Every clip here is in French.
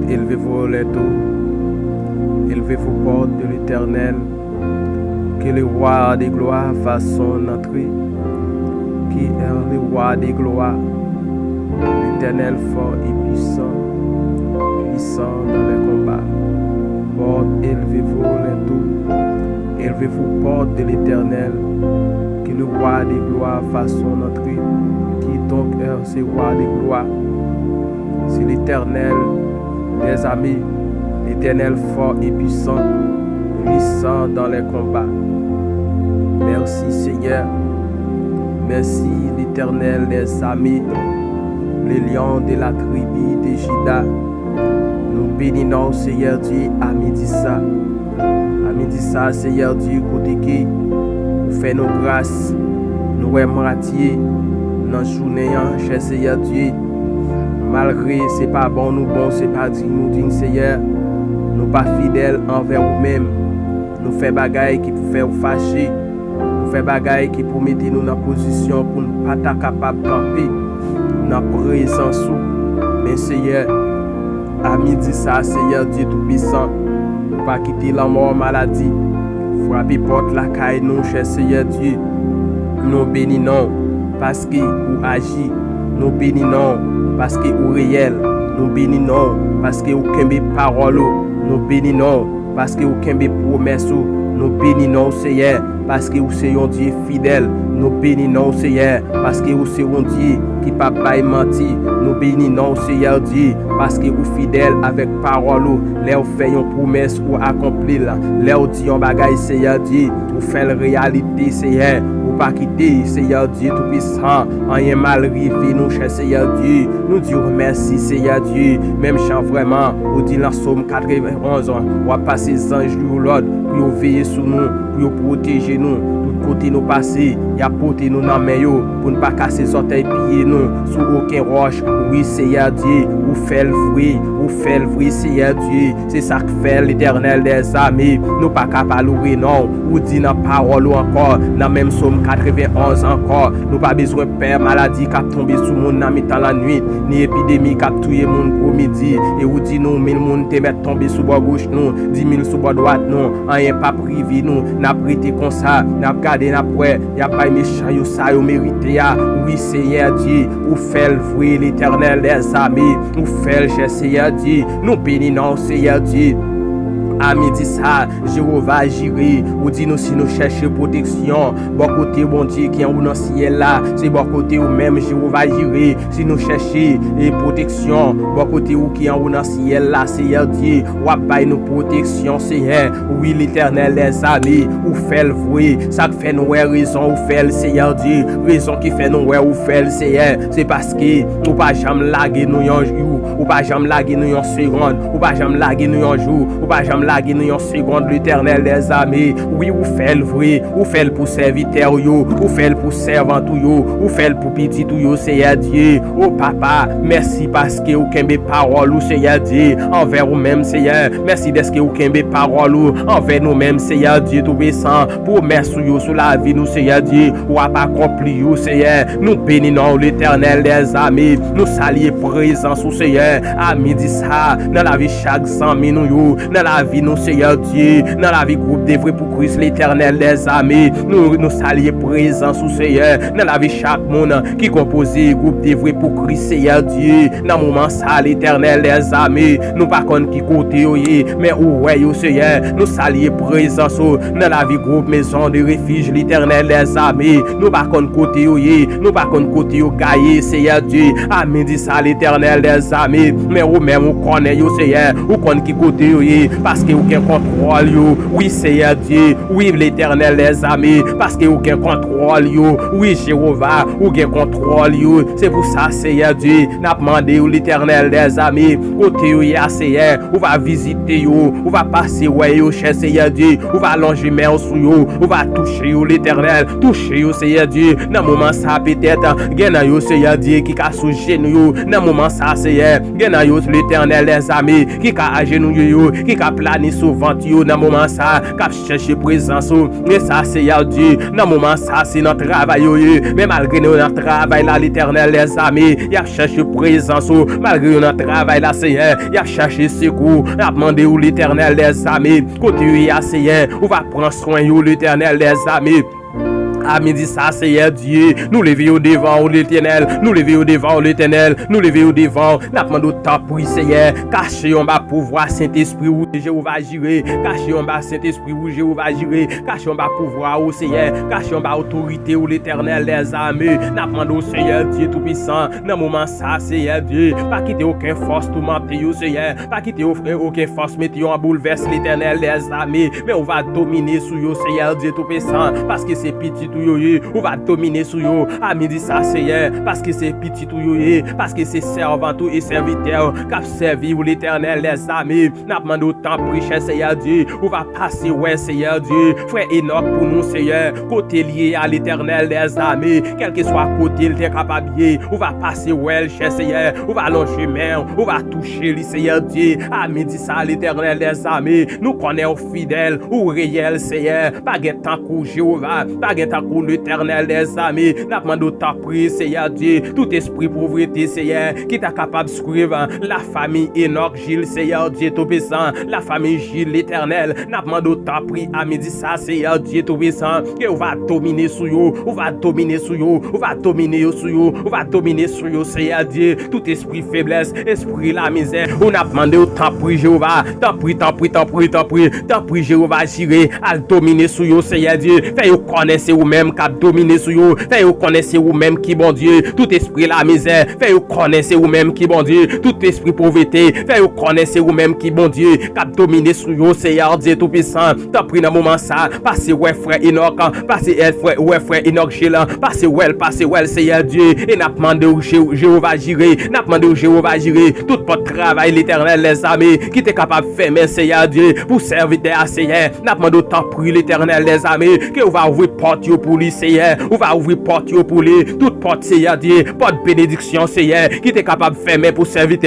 élevez-vous les dos, élevez-vous portes de l'Éternel, que le roi des gloires fasse son entrée, qui est le roi des gloires, l'Éternel fort et puissant, puissant dans les combats. Portes, élevez-vous les dos, élevez-vous portes de l'Éternel, que le roi des gloires fasse son entrée, qui donc est ce roi des gloires. C'est l'Éternel des armées, l'Éternel fort et puissant, puissant dans les combats. Merci Seigneur, merci l'Éternel des armées, le lion de la tribu de Juda. Nous bénissons Seigneur Dieu à midi ça. À midi ça, Seigneur Dieu, côté qui nous fait nos grâces, nous remercions dans la journée, cher Seigneur Dieu. Malgré c'est pas bon, nous bon, c'est pas digne, nous digne Seigneur. Nous pas fidèles envers nous-mêmes. Nous faisons des choses qui pour faire fâcher. Nous faisons des choses qui pour mettre nous dans position pour ne pas être capable de camper dans la présence. Mais Seigneur, à midi ça, Seigneur Dieu Tout-Puissant, pas quitter la mort maladie. Frapper porte la caille, nous, cher Seigneur Dieu. Nous bénissons parce que vous agissez. Nous bénissons parce que vous réel. Nous bénissons parce que vous avez parole. Nous bénissons parce que vous avez promesses. Nous bénissons Seigneur parce que vous êtes un Dieu fidèle. Nous bénissons Seigneur parce que vous êtes un Dieu qui ne peut pas mentir. Nous bénissons Seigneur Dieu parce que vous êtes fidèle avec parole. Là vous faites une promesse ou accomplir. Là vous dites un bagage Seigneur Dieu. Vous faites la réalité Seigneur. Pas quitter, Seigneur Dieu Tout-Puissant, rien mal arrivé, nous, cher Seigneur Dieu, nous disons merci, Seigneur Dieu, même chant vraiment, vous dites dans Somme 91, on va passer les anges du l'ordre, pour veiller sur nous, pour protéger nous, tout côté nous passer, y a porté nous dans les mains, pour ne pas casser les orteils pieds nous, sous aucun roche, oui, Seigneur Dieu, ou fait le fruit, Seigneur Dieu, c'est ça que fait l'Éternel des armées, nous pas capables de non, ou dit dans la parole encore, dans même Somme 91 encore, nous pas besoin de peur, maladie qui a tombé sur nous dans la nuit, ni épidémie qui a tué le monde pour midi, et ou dit nous, 1000 monde te mettent tomber sous bord gauche nous, 10 000 sous bord droite nous, rien pas privé nous, n'a prêté comme ça, n'a gardé n'a prêt, y a pas méchant yo ça yo mérité ya, oui Seigneur Dieu, ou fait le vrai l'Éternel des armées, ou fait le Seigneur Dieu, nous bénissons Seigneur Dieu. À midi ça, Jéhovah Jireh, ou dit nous si nous cherchons protection, bon côté bon Dieu qui est dans le ciel là, c'est bon côté ou même Jéhovah Jireh, si nous cherchons protection, bon côté ou qui est dans le ciel là, Seigneur Dieu, ou bail nous protection, Seigneur, oui l'Éternel des armées, ou fait le vrai, ça fait nous raison, ou fait le Seigneur Dieu, raison qui fait nous ou fait le Seigneur, c'est parce que ou pas jamais laguer nous un jour, ou pas jamais laguer nous un seconde, ou pas jamais laguer nous un jour, ou pas jamais laguer nous en seconde l'Éternel des armées. Oui, ou fait le vrai, ou fait le pour serviteur yo, ou fait le pour servant yo, ou fait le pour petit yo, Seigneur Dieu. Oh papa, merci parce que vous avez parole ou Seigneur Dieu envers vous-même Seigneur. Merci d'être que vous avez parole ou envers nous-mêmes Seigneur Dieu tout puissant. Pour merci yo sur la vie nous Seigneur Dieu. Ou a pas accompli yo Seigneur. Nous bénissons l'Éternel des armées. Nous saluons présence au Seigneur. À midi ça, dans la vie chaque 100 minutes yo, dans la vie nous Seigneur Dieu, dans la vie groupe des vrais pour Christ l'Éternel des armées, nous saluons présence au Seigneur, dans la vie chaque monde qui compose groupe des vrais pour Christ Seigneur Dieu, dans le moment ça l'Éternel des armées, nous pas contre qui côté mais ouais au Seigneur, nous saluons présence dans la vie groupe maison de refuge l'Éternel des armées, nous pas contre côté nous pas contre côté gaillé Seigneur Dieu, à midi ça l'Éternel des armées, mais ou même on connaît au Seigneur, ou connaît qui côté parce que aucun contrôle yo, oui Seigneur Dieu, oui l'Éternel des armées, parce que aucun contrôle yo, oui Jéhovah, aucun contrôle yo, c'est pour ça Seigneur Dieu, n'a demandé au l'Éternel des armées, côté yo ya Seigneur, on va visiter yo, on va passer ouais yo cher Seigneur Dieu, on va allonger main sur yo, on va toucher yo l'Éternel, toucher yo Seigneur Dieu, dans moment ça peut-être, gena yo Seigneur Dieu qui ka sous genou yo, dans moment ça Seigneur, gena yo l'Éternel des armées, qui ka à genou yo, qui ka la ni souvent dans moment ça cap chercher présence et ça Seigneur Dieu dans moment ça c'est notre travail mais malgré notre travail là l'Éternel les amis il a cherché présence malgré notre travail là Seigneur il a cherché secours a demandé où l'Éternel les amis côté à Seigneur on va prendre soin de l'Éternel les amis. À midi ça Seigneur Dieu nous lever devant l'Éternel nous lever devant l'Éternel nous lever devant n'a demandé temps pour Seigneur cacher en bas pouvoir Saint-Esprit où Jéhovah gérer cacher en bas Saint-Esprit où Jéhovah gérer cacher en bas pouvoir au Seigneur cacher en bas autorité où l'Éternel les armées n'a demandé au Seigneur Dieu tout puissant dans moment ça Seigneur Dieu pas quitter aucune force tout mentir au Seigneur pas quitter aucune force mettre en bouleverse l'Éternel les armées mais on va dominer sur yo Seigneur Dieu tout puissant parce que c'est petit on va dominer sur yo à midi ça Seigneur parce que c'est petit tout yo parce que c'est servant tout et serviteur qui servi ou l'Éternel les amis n'a demandé autant prêcher Seigneur Dieu on va passer ouais Seigneur Dieu frère Enoch pour nous Seigneur côté lié à l'Éternel les amis quel que soit côté il est capable on va passer ouais cher Seigneur on va longer main on va toucher le Seigneur Dieu à midi ça l'Éternel les amis nous connaissons fidèle ou réel Seigneur pas de temps pour Jéhovah pas de temps pour l'Éternel des amis n'a demandé autant prier Seigneur Dieu tout esprit pauvreté Seigneur qui t'a capable de suivre la famille Enoch Gilles Seigneur Dieu tout puissant la famille Gilles l'Éternel n'a demandé autant prier à midi ça Seigneur Dieu tout puissant que on va dominer sur eux on va dominer sur eux on va dominer sur eux on va dominer sur eux Seigneur Dieu tout esprit faiblesse esprit la misère on a demandé autant prier Jéhovah tant prier Jéhovah gérer à dominer sur eux Seigneur Dieu fait vous connaissez vous même qui dominer sur vous fait vous connaissez vous même qui bon Dieu tout esprit la misère fait vous connaissez vous même qui bon Dieu tout esprit pauvreté fait vous connaissez vous même qui bon Dieu qui dominer sur vous Seigneur Dieu tout puissant tant pris dans moment ça passez ouais frère Enoch passez frère Enoch Gilles passez ouais Seigneur Dieu et n'a demandé au Jéhovah gérer n'a demandé au Jéhovah gérer tout votre travail l'Éternel les amis qui était capable de faire mais Seigneur Dieu pour servir à Seigneur n'a demandé autant pour l'Éternel les amis que on va ouvrir porte pour lui Seigneur on va ouvrir porte pour lui toute porte Seigneur Dieu porte bénédiction Seigneur qui était capable de faire mais pour servir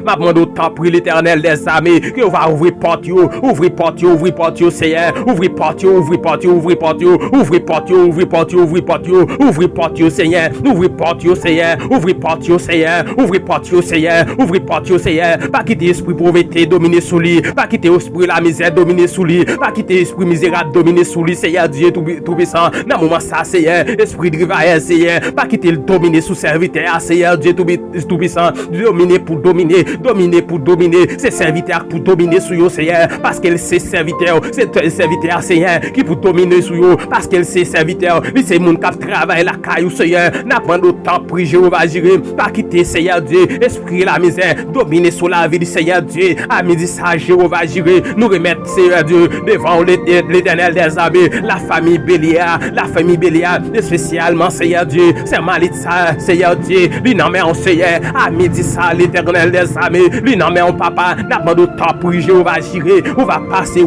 m'a demandé autant pour l'Éternel les amis que on va ouvrir porte Seigneur ouvrir porte Seigneur ouvrir porte Seigneur pas quitter esprit pauvreté dominer sous lui pas quitter esprit la misère dominer sous lui pas quitter esprit misérable dominer sous lui Seigneur Dieu tout puissant dans moment ça Seigneur esprit de rivaille Seigneur pas quitter le dominer sous serviteur Seigneur Dieu tout puissant dominer pour dominer c'est serviteur pour dominer sur yo Seigneur parce qu'elle c'est serviteur Seigneur qui pour dominer sur yo parce qu'elle c'est serviteur lui c'est monde qui travaille la caillou Seigneur n'a prendre autant prier Jéhovah gérer pas quitter Seigneur Dieu esprit la misère dominer sur la vie du Seigneur Dieu à midi ça Jéhovah gérer nous remettre Seigneur Dieu devant l'Éternel des armées la famille Béliard spécialement Seigneur Dieu c'est Malitza Seigneur Dieu lui non mais on Seigneur à midi ça l'Éternel des armées lui non mais on papa n'a pas de temps pour Jéhovah gérer on va passer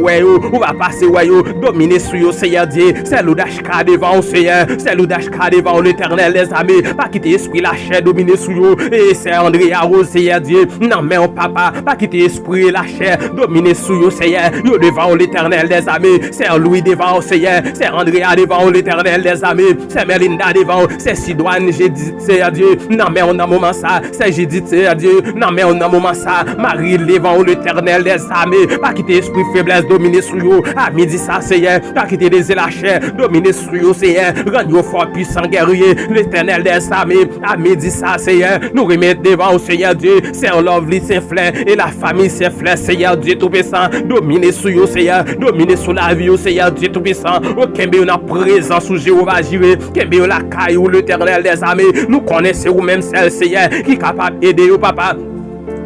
dominer sur yo Seigneur Dieu c'est l'Odashka devant Seigneur c'est l'Odashka devant l'Éternel des armées pas quitter esprit la chair dominer sur yo et c'est André Rose Seigneur Dieu non mais on papa pas quitter esprit la chair dominer sur yo Seigneur yo devant l'Éternel des armées c'est Louis devant Seigneur c'est André devant l'Éternel des armées c'est Melinda devant c'est Sidoine j'ai dit Seigneur Dieu non mais on a moment ça c'est j'ai dit Seigneur Dieu non mais on a moment ça Marie devant l'Éternel des armées pas quitter esprit faiblesse dominer sur yo à midi ça Seigneur pas quitter les la chair dominer sur yo Seigneur rendre yo fort puissant guerrier l'Éternel des armées à midi ça Seigneur nous remettre devant Seigneur Dieu c'est Lovely Saint-Flair et la famille Saint-Flair Seigneur Dieu tout puissant dominer sur yo Seigneur dominer sur la vie Seigneur Dieu tout puissant aucun bien a présence sous Jéhovah Jireh qu'un la caillou l'Éternel des armées nous connaissons ou même celle Seigneur qui est capable d'aider au papa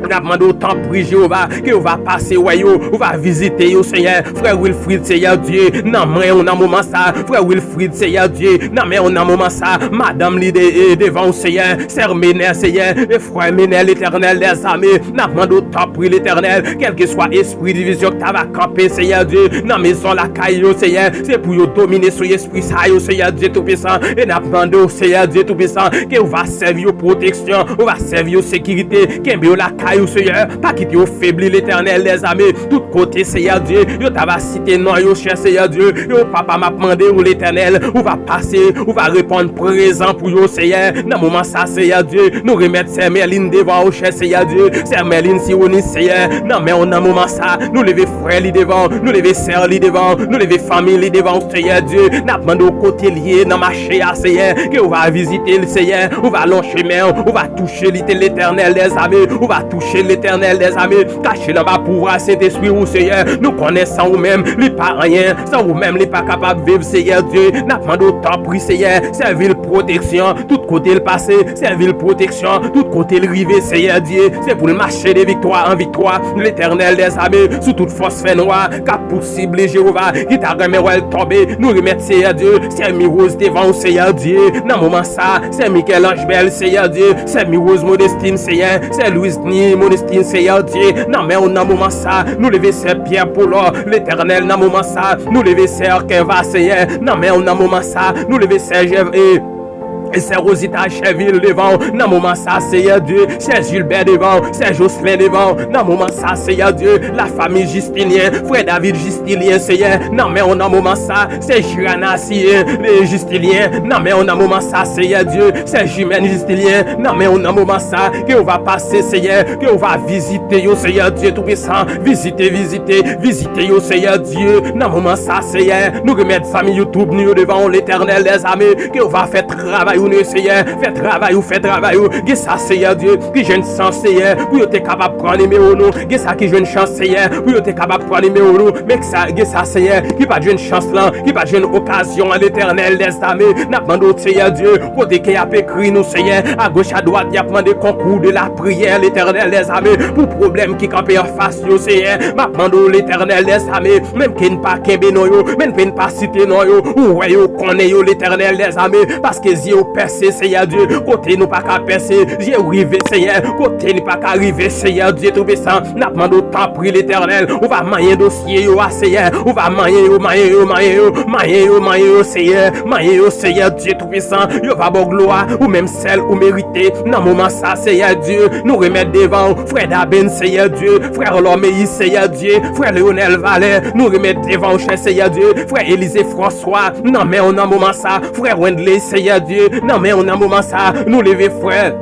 on a demandé autant pour Jéhovah que on va passer on va visiter au Seigneur frère Wilfried Seigneur Dieu non mais on a moment ça frère Wilfried Seigneur Dieu non mais on a moment ça madame l'idée devant au Seigneur sœur Ménel Seigneur et frère Ménel l'Éternel des armées on a demandé autant pour l'Éternel quel que soit esprit division que tu vas camper Seigneur Dieu non mais sans la caillou Seigneur c'est pour dominer sur esprit ça au Seigneur Dieu tout puissant et on a demandé au Seigneur Dieu tout puissant que on va servir aux protection on va servir aux sécurité qu'un la bataille, Seigneur, pas quitter au faibli l'Éternel des armées, tout côté, Seigneur Dieu, yo t'ava cité non, yo cher Seigneur Dieu, yo papa m'a demandé ou l'Éternel, ou va passer, ou va répondre présent pour yo Seigneur, dans le moment ça Seigneur Dieu, nous remettre Sœur Merline devant au cher Seigneur Dieu, Sœur Merline Sironis Seigneur, non mais on a moment ça, nous lever frère li devant, nous lever sœur li devant, nous lever famille li devant Seigneur Dieu, n'a demandé au côté lié dans marché à Seigneur, que on va visiter le Seigneur, on va long chemin, on va toucher l'Éternel des armées, on va toucher l'Éternel des armées, caché dans ma pouvoir Saint-Esprit ou Seigneur, nous connaissons vous-même, les pas rien, sans vous-même, les pas capables de vivre Seigneur Dieu, n'a demandé au temps pris Seigneur, servir protection, tout côté le passé, servir protection, tout côté le rivé Seigneur Dieu, c'est pour le marcher de victoire en victoire, l'Éternel des armées, sous toute force fait noire, car possible Jéhovah, qui t'a remis elle tomber, nous remettre Seigneur Dieu, c'est Mirose devant Seigneur Dieu, dans le moment ça, c'est Michel-Ange Bel Seigneur Dieu, c'est Mirose Modestine Seigneur, c'est Louise Ni Modestine Seigneur Dieu, non mais on a moment ça, nous lever c'est Pierre Paul, l'Éternel dans le moment ça, nous lever c'est Keva Seigneur, non mais on a moment ça, nous lever c'est et c'est Rosita Cheville devant, dans le moment ça, Seigneur Dieu, c'est Gilbert devant, c'est Jocelyn devant, dans le moment ça, Seigneur Dieu, la famille Justilien, frère David Justilien, Seigneur, non mais on a moment ça, c'est Girana Sien, les Justiliens, non mais on a moment ça, Seigneur Dieu, c'est Jimène Justilien, non mais on a moment ça, qu'on va passer, Seigneur, qu'on va visiter, yo Seigneur Dieu tout-puissant, visiter, yo Seigneur Dieu, dans le moment ça, Seigneur, nous remettre famille YouTube, nous devant l'Éternel des armées, qu'on va faire travail, Seigneur, fait travail, que ça, Seigneur Dieu, qui jeune chance, Seigneur, pour être capable de prendre numéro nous, que ça, qui jeune chance, Seigneur, pour être capable de prendre numéro nous, mais que ça, Seigneur, qui pas jeune chance là, qui pas jeune occasion à l'Éternel des armées, n'a demandé au Seigneur Dieu, côté qui a écrit nous, Seigneur, à gauche, à droite, il a demandé concours de la prière, l'Éternel des armées, pour problème qui campait en face, yo, Seigneur, m'a demandé l'Éternel des armées, même qui n'est pas kembe non yo, même qui n'est pas cité non yo, ou ouais yo, connaît yo, l'Éternel des armées, parce que yo percé, Seigneur Dieu, côté nous pas qu'à percer, j'ai arrivé, Seigneur, côté nous pas qu'à arriver, Seigneur Dieu, tout puissant, n'a demandé au temps pris l'Éternel, on va mailler dossier, yo, Seigneur, on va mailler, Seigneur Dieu, tout puissant, yo va bon gloire, ou même celle ou mérité, dans moment ça, Seigneur Dieu, nous remettre devant, frère Daben, Seigneur Dieu, frère Lormeil, Seigneur Dieu, frère Léonel Valère, nous remettre devant, cher Seigneur Dieu, frère Élisée François, non mais on a moment ça, frère Wendley, Seigneur Dieu, non mais on a moment ça, nous lever frère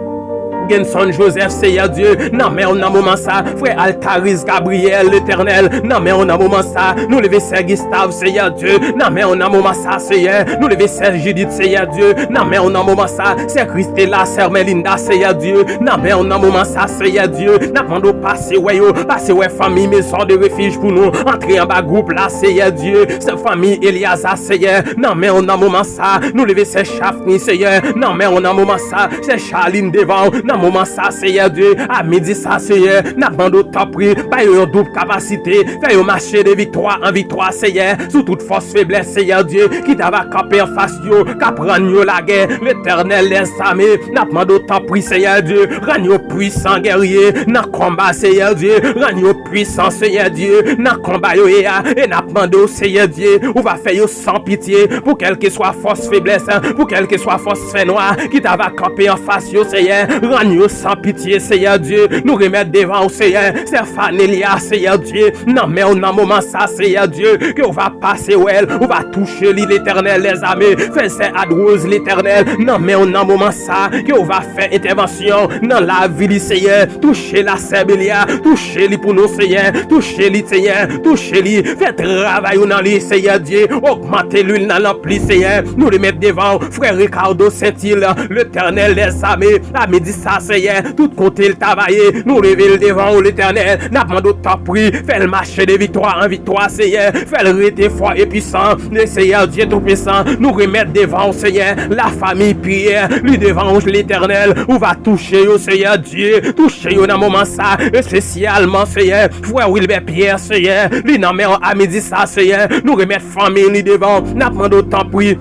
Genson Joseph, Seigneur Dieu, non mais on a moment ça, frère Altaris Gabriel, l'Éternel, non mais on a moment ça, nous lever Sœur Gustave, Seigneur Dieu, non mais on a moment ça, Seigneur, nous lever Sœur Judith, Seigneur Dieu, non mais on a moment ça, Sœur Christella, Sœur Melinda, Seigneur Dieu, non mais on a moment ça, Seigneur Dieu, n'a pas de passer ouais famille, maison de refuge pour nous, entrer en bas groupe là, Seigneur Dieu, cette famille Eliasa, Seigneur, non mais on a moment ça, nous lever Sœur Chafni, Seigneur, non mais on a moment ça, Sœur Charline devant, non moment ça, Seigneur Dieu, à midi ça, Seigneur, n'a pas de temps pris, pas une double capacité, faire un marché de victoire en victoire, Seigneur, sous toute force faiblesse, Seigneur Dieu, qui t'ava campé en face, yo, qu'a prendre la guerre, l'Éternel les armées, n'a pas de temps pris, Seigneur Dieu, ragno puissant guerrier, n'a combat, Seigneur Dieu, ragno puissant, Seigneur Dieu, n'a combat, yo, et n'a pas de Seigneur Dieu, on va faire yo sans pitié, pour quelle que soit force faiblesse, pour quelle que soit force fait noire, qui t'ava campé en face, yo, Seigneur, ragno sans pitié, Seigneur Dieu, nous remettre devant au Seigneur, c'est Fanélia, Seigneur Dieu, non mais on a un moment ça, Seigneur Dieu, que on va passer où elle, on va toucher l'Éternel les armées, faire c'est Adrose l'Éternel, non mais on a un moment ça, que on va faire intervention dans la vie du Seigneur, toucher la Sébélia, toucher lui pour nous Seigneur, toucher lui Seigneur, toucher lui, faire travail dans lui Seigneur Dieu, augmenter l'huile dans l'ampli Seigneur, nous le mettre devant, frère Ricardo Saint-Il, l'Éternel les armées, à midi ça Seigneur, tout côté le travailler, nous lever le devant l'Éternel, n'a pas de temps pris, fait le marché de victoire en victoire, Seigneur, fait le rete fort et puissant, le Seigneur Dieu tout puissant, nous remettre devant, Seigneur, la famille prière, lui devant l'Éternel, on va toucher au Seigneur Dieu, toucher au dans moment ça, spécialement, Seigneur, frère Wilbert Pierre, Seigneur, lui n'a à midi ça, Seigneur, nous remettre famille, lui devant, n'a pas de temps pris,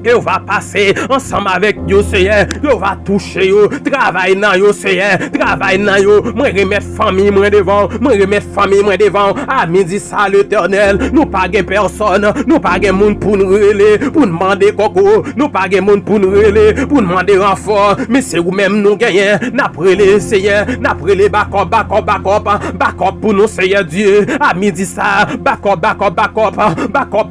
que va passer ensemble avec yo Seigneur, yo va toucher yo, travail nan yo Seigneur, travail nan yo, moi remettre famille moi devant, moi remettre famille moi devant, à midi ça l'Éternel, nous pas gen personne, nous pas gen monde pour nous relayer, pour demander coco, nous pas gen monde pour nous relayer, pour demander renfort, mais c'est ou même nous gagner, n'après les Seigneur, n'après les backup pour nous Seigneur Dieu, à midi ça, backup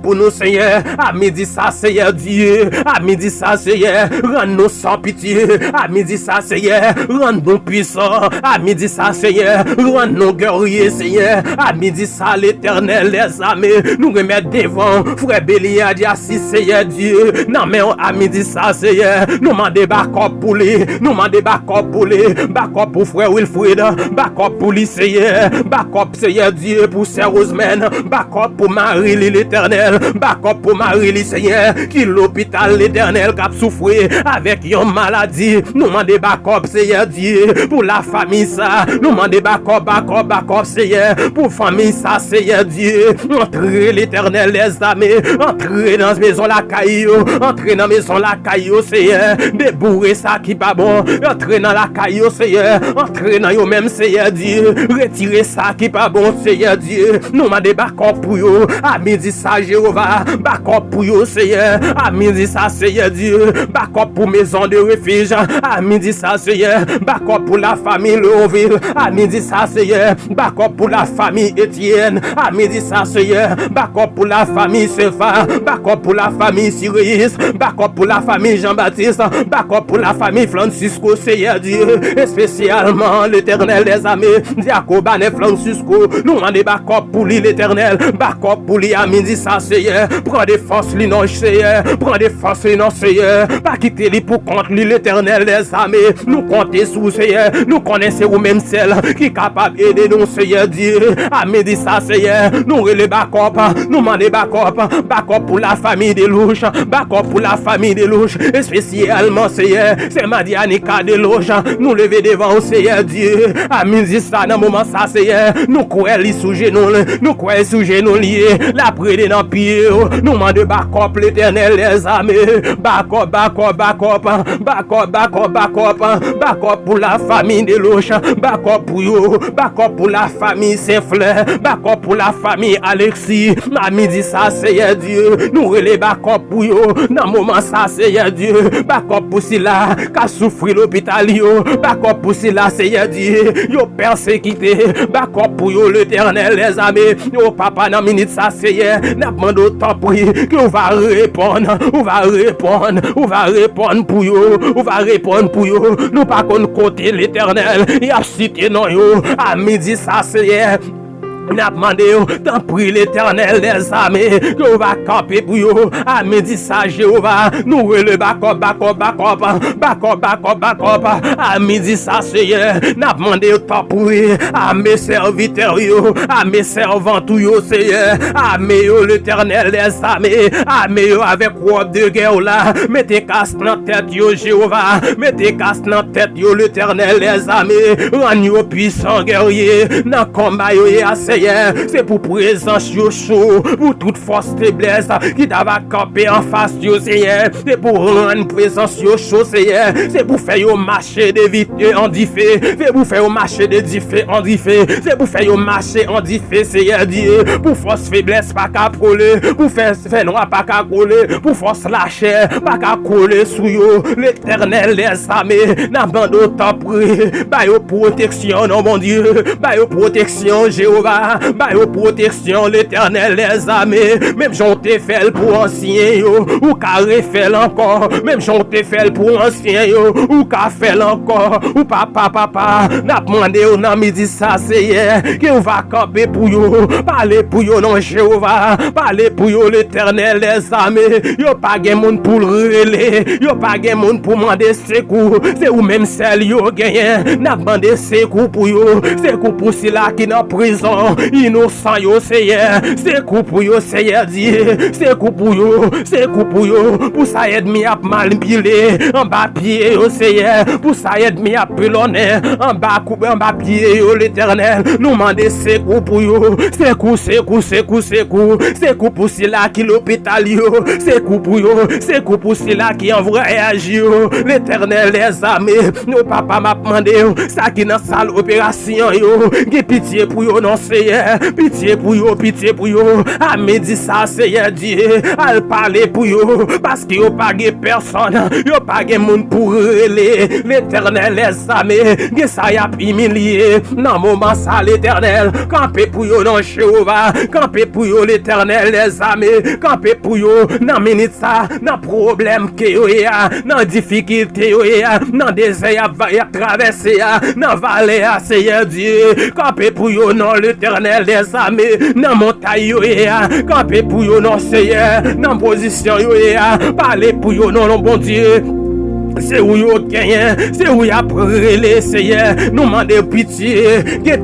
pour nous Seigneur, à midi ça Seigneur Dieu, à midi ça Seigneur, rends-nous sans pitié, à midi ça Seigneur, rends-nous puissants, à midi ça Seigneur, rends-nous guerriers Seigneur, à midi ça l'Éternel les armées, nous remettre devant, frère Bélia dit assis Seigneur Dieu, non mais à midi ça Seigneur, nous mandons backup pour lui, nous mandons backup pour lui, backup pour frère Wilfred, backup pour lui Seigneur, backup Seigneur Dieu pour Sœur Rosemène, backup pour Marie l'Éternel, backup pour Marie Seigneur, qui l'hôpital l'Éternel qui a souffert avec une maladie, nous mandons backup Seigneur Dieu, pour la famille ça, nous mandons backup Seigneur, pour famille ça Seigneur Dieu, entrez l'Éternel les armées, entrez dans la maison la caillou, entrez dans la maison la caillou Seigneur, débourrez ça qui pas bon, entrez dans la caillou Seigneur, entrez dans yo même Seigneur Dieu, retirez ça qui pas bon Seigneur Dieu, nous mandons backup pour yo, à midi ça Jéhovah, backup pour yo Seigneur, à midi ça Seigneur Dieu, backup pour maison de refuge, à midi ça Seigneur, backup pour la famille Leonville, à midi ça Seigneur, backup pour la famille Étienne, à midi ça Seigneur, backup pour la famille Sefa, backup pour la famille Cyrus, backup pour la famille Jean-Baptiste, backup pour la famille Francisco Seigneur Dieu, et spécialement l'Éternel des armées, Jacoban et Francisco, nous demandons backup pour lui l'Éternel, backup pour lui à midi ça Seigneur, prends des forces lui non Seigneur, prends des forces lui non Seigneur, pas quitter lui pour contre lui l'Éternel des armées, nous comptons sous Seigneur, nous connaissons ou même celle qui est capable d'aider nous Seigneur Dieu, à midi ça Seigneur, nous relève backup, nous demandons backup pour la famille de Louche, backup pour la famille de Louche, et spécialement Seigneur, c'est Madianica de Louche, nous lever devant Seigneur Dieu, à midi ça dans moment ça Seigneur, nous croyons les sous genoux, nous croyons sous genoux liés, la près dans pied, nous demandons backup l'Éternel les armées, backup pour la famille de Louche, backup pour yo, backup pour la famille Saint-Fleur, backup pour la famille Alexis, à midi ça Seigneur Dieu, nous relève backup pour yo, dans moment ça Seigneur Dieu, backup pour cela, qu'a souffrir l'hôpital yo, backup pour cela Seigneur Dieu, yo persécuté, backup pour yo l'Éternel les armées, yo papa dans minute ça Seigneur, n'a demandé autant prix que on va répondre pour yo, nous pas qu'on côté l'Éternel, y a cité non yo, à midi ça Seigneur. N'a demandé tant prie l'Éternel des armées que va camper pour yo à midi ça Jéhovah nous le backup à midi ça Seigneur n'a demandé tant prie à mes serviteurs yo à mes servantes yo Seigneur à mes l'Éternel des armées à mes avec robe de guerre là mettez casse dans tête yo Jéhovah mettez casse dans tête yo l'Éternel des armées rend yo puissant guerrier dans combat yo c'est pour présence yo chaud pour toute force faiblesse qui t'a camper en face yo Seigneur c'est pour rendre présence yo chaud Seigneur c'est pour faire yo marcher de vite en diffé c'est pour faire yo marcher de diffé en diffé c'est pour faire yo marcher en diffé Seigneur Dieu pour force faiblesse pas qu'à coller pour faire noir pas qu'à coller pour force la chair pas qu'à coller sous yo l'Éternel des armées n'a pas d'autant prix ba yo protection non mon Dieu ba yo protection Jéhovah ba yo protection l'Éternel les armées même j'en te fait pour ancien yo ou carré fait encore même j'en te fait pour ancien yo ou ka fait encore ou papa n'a demandé au nan midi ça Seigneur que on va camper pour yo parler pour yo non Jéhovah parler pour yo l'Éternel les armées yo pas gen monde pour relé yo pas gen monde pour demander secours c'est ou même celle yo gagné n'a demandé secours pour yo secours pour cela qui dans prison innocent yo Seigneur, c'est coup pour yo Seigneur Dieu, c'est coup pour yo, c'est coup pour yo, pour ça ennemi a mal pilé, en bas pied yo Seigneur, pour ça ennemi a pelonné, en bas pied yo l'Éternel, nous demander c'est coup pour yo, c'est coup pour cela qui l'hôpital yo, c'est coup pour yo, c'est coup pour cela qui en voyage yo, l'Éternel les armées, nos papa m'a demandé ça qui dans salle opération yo, get pitié pour yo non Seigneur, pitié pour yo, à midi ça Seigneur Dieu, al parler pour yo, parce que yo pas personne, yo pas monde pour relayer, l'Éternel les armées, que ça y a humilié, dans moment ça l'Éternel, camper pour yo non Jéhovah, camper pour yo l'Éternel les armées, camper pour yo dans minute ça, dans problème que yo ya, dans difficulté yo ya, dans désert ya traverser ya, dans vallée ya Seigneur Dieu, camper pour yo non l'Éternel des armées, dans montagne yo ya, camper pour yo non Seigneur, dans position yo ya, parler pour yo non bon Dieu. C'est où yo gagne, c'est où y'a prélé Seigneur, nous demandons pitié,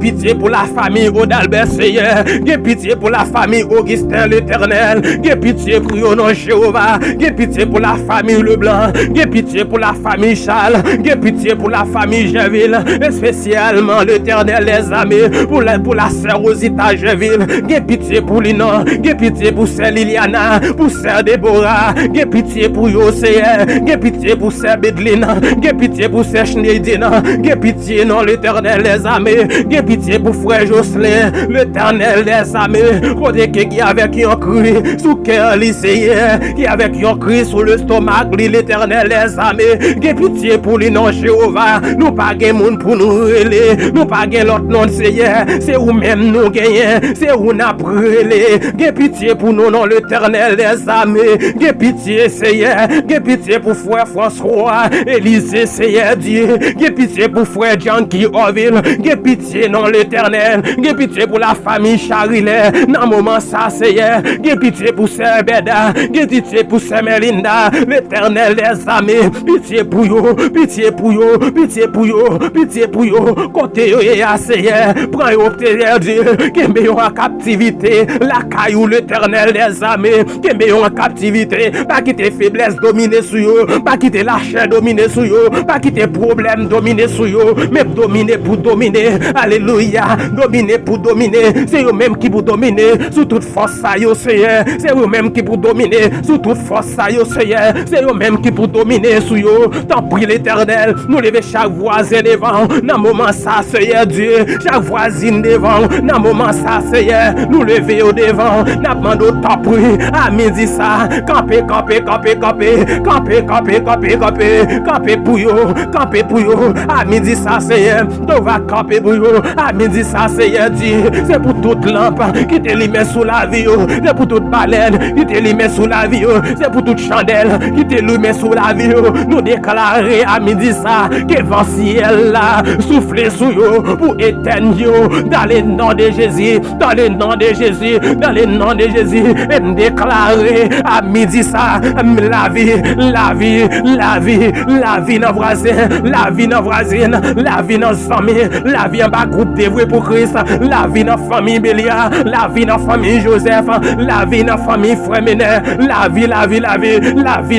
pitié pour la famille Odalbert Seigneur, pitié pour la famille Augustin l'Éternel, pitié pour yo non Jéhovah, pitié pour la famille Leblanc, pitié pour la famille Charles, pitié pour la famille Genville, et spécialement l'Éternel les amis, pour la sœur Rosita Genville, pitié pour Lina, pitié pour sœur Liliana, pour sœur Déborah, pitié pour yo Seigneur, pitié pour sœur Bedlina, get pitié pour Sœur Schneidina, get pitié non l'Éternel les armées, get pitié pour frère Jocelyn, l'Éternel les armées, côté qui avec un cri sous cœur lycéen, qui avec un cri sous le stomac, l'Éternel les armées, get pitié pour les noms Jéhovah, nous pas gain monde pour nous relayer, nous pas gain l'autre nom Seigneur, c'est où même nous gagnons, c'est où n'a brûlé, get pitié pour nous non l'Éternel les armées, get pitié Seigneur, get pitié pour frère François, Élysée, Seigneur Dieu, j'ai pitié pour frère Jean qui Orville, j'ai pitié non l'Éternel, j'ai pitié pour la famille Charillet, dans moment ça, Seigneur, j'ai pitié pour Sœur Beda, j'ai pitié pour Sœur Melinda, l'Éternel les armées, pitié pour yo, pitié pour yo, pitié pour yo, pitié pour yo, côté yo et Seigneur, prends yo, Seigneur Dieu, qui met yo en captivité, la caillou l'Éternel les armées, qui met yo en captivité, pas quitter faiblesse dominer sur yo, pas quitter la chair dominer sur yo, pas quitter problème dominer sur yo, mais dominer pour dominer, alléluia, dominer pour dominer, c'est eux même qui pour dominer, sous toute force ça yo Seigneur, c'est eux même qui pour dominer, sous toute force ça yo Seigneur, c'est eux même qui pour dominer sur yo, t'en prie l'Éternel, nous lever chaque voisin devant, dans moment ça Seigneur Dieu, chaque voisine devant, dans moment ça Seigneur, nous lever au devant, n'a demandé t'en prie, à midi ça, camper pour yo, à midi ça Seigneur, tu vas camper pour yo, à midi ça Seigneur Dieu, c'est pour toute lampe qui te met sous la vie, c'est pour toute baleine qui te met sous la vie, c'est pour toute chandelle qui te met sous la vie, nous déclarer à midi ça, que vent ciel là, souffler sous yo, pour éteindre yo, dans le nom de Jésus, dans le nom de Jésus, dans le nom de Jésus, et déclarer à midi ça, la vie dans voisin, la vie dans voisine, la vie dans famille, la vie en bas groupe dévoué pour Christ, la vie dans famille Bélia, la vie dans famille Joseph, la vie dans famille Frère Ménère, la vie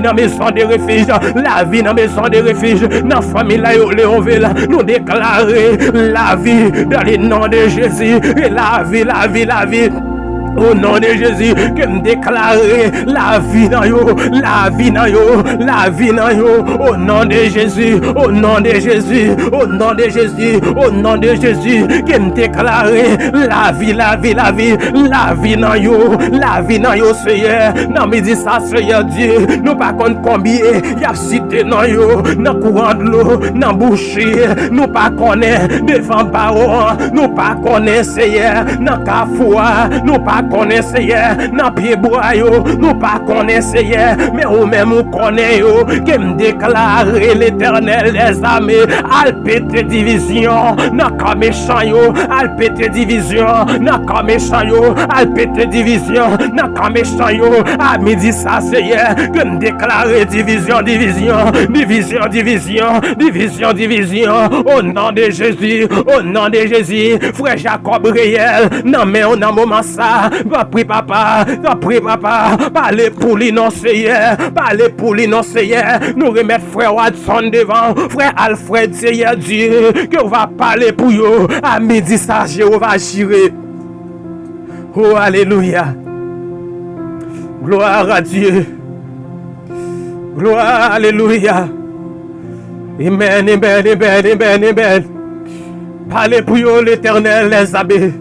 dans maison de refuge, la vie dans maison de refuge, dans famille Léonville, nous déclarer la vie dans le nom de Jésus, et la vie. Au nom de Jésus, que me déclarer la vie dans yo, la vie dans yo, la vie dans yo, au nom de Jésus, au nom de Jésus, au nom de Jésus, au nom de Jésus, que me déclarer la vie dans yo, la vie dans yo, Seigneur, non me dit ça, Seigneur Dieu, nous pas compte combien y a cité dans yo, dans courant de l'eau, dans boucher, nous pas connaît devant parole, nous pas connaît, Seigneur, dans carrefour, nous pas pas connaître hier, dans pied bois yo, nous pas connaître hier, mais ou même ou connaît yo, qui me déclare l'Éternel des armées, al pété division, dans comme méchant yo, al pété division, dans comme méchant yo, al pété division, dans comme méchant yo, à midi ça c'est hier, que me déclare division, division, division, division, division, division, au nom de Jésus, au nom de Jésus, frère Jacob réel, non mais on a moment ça, va prier papa, parlez pour l'innocé, parlez pour l'innocé, nous remettre frère Watson devant, frère Alfred, Seigneur Dieu, que on va parler pour eux, à midi ça, Jéhovah Jireh. Oh alléluia, gloire à Dieu, gloire, alléluia, amen, amen, amen, amen, amen. Parlez pour eux l'Éternel les amis.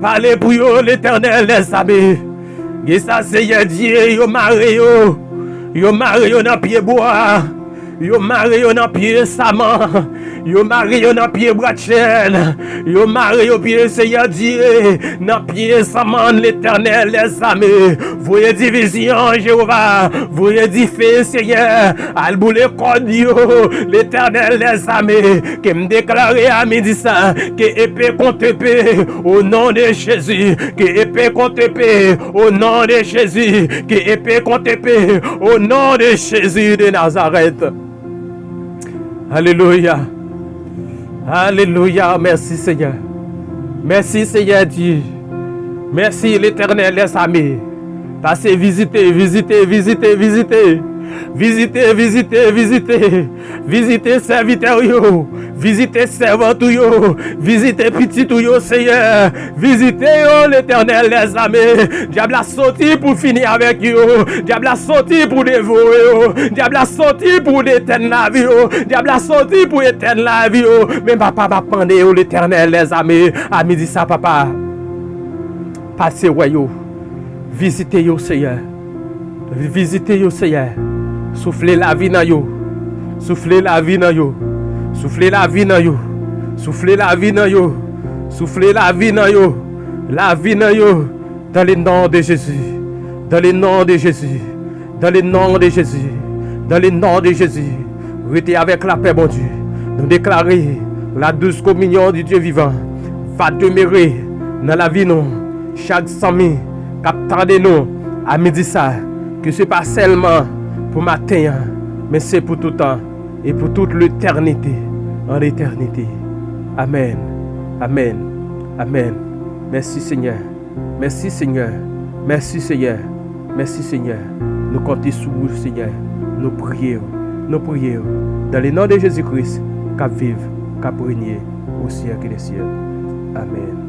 Parlez pour eux l'Éternel les amis. Et ça Seigneur Dieu, yo maré yo dans pied bois. Yo maré yo dans pied saman. Yo maré yo dans pied brachel. Yo maré yo pied Seigneur Dieu. Dans pied saman l'Éternel les amis. Voyez division Jéhovah. Voyez diffé Seigneur. Al boule code yo. L'Éternel les amis. Qui me déclare à midi ça. Que épée contre épée. Au nom de Jésus. Que épée contre épée. Au nom de Jésus. Que épée contre épée. Au nom de Jésus de Nazareth. Alléluia. Alléluia. Merci Seigneur. Merci Seigneur Dieu. Merci l'Éternel les amis. Passez visiter, visiter, visiter, visiter. Visitez, visitez, visitez. Visitez serviteurs yo. Visitez servants yo. Visitez petits yo, Seigneur. Visitez yo, l'Éternel les amis. Diable a sorti pour finir avec yo. Diable a sorti pour dévorer yo. Diable a sorti pour éteindre la vie yo. Diable a sorti pour éteindre la vie yo. Mais papa va prendre yo, l'Éternel les amis. À midi ça, papa. Passez yo. Visitez yo, Seigneur. Visitez yo, Seigneur. Soufflez la vie dans yo. Soufflez la vie dans yo. Soufflez la vie dans yo. Soufflez la vie dans yo. Soufflez la vie dans yo. La vie dans yo. Dans le nom de Jésus. Dans le nom de Jésus. Dans le nom de Jésus. Dans le nom de Jésus. Restez avec la paix, bon Dieu. Nous déclarer la douce communion du Dieu vivant va demeurer dans la vie nous. Chaque sami captant de nous à midi ça. Que ce n'est pas seulement pour matin, mais c'est pour tout temps et pour toute l'éternité, en l'éternité. Amen. Amen. Amen. Merci Seigneur. Merci Seigneur. Merci Seigneur. Merci Seigneur. Nous comptons sur vous, Seigneur. Nous prions. Nous prions. Dans le nom de Jésus-Christ, qu'à vivre, qu'à régner au siècle des cieux. Amen.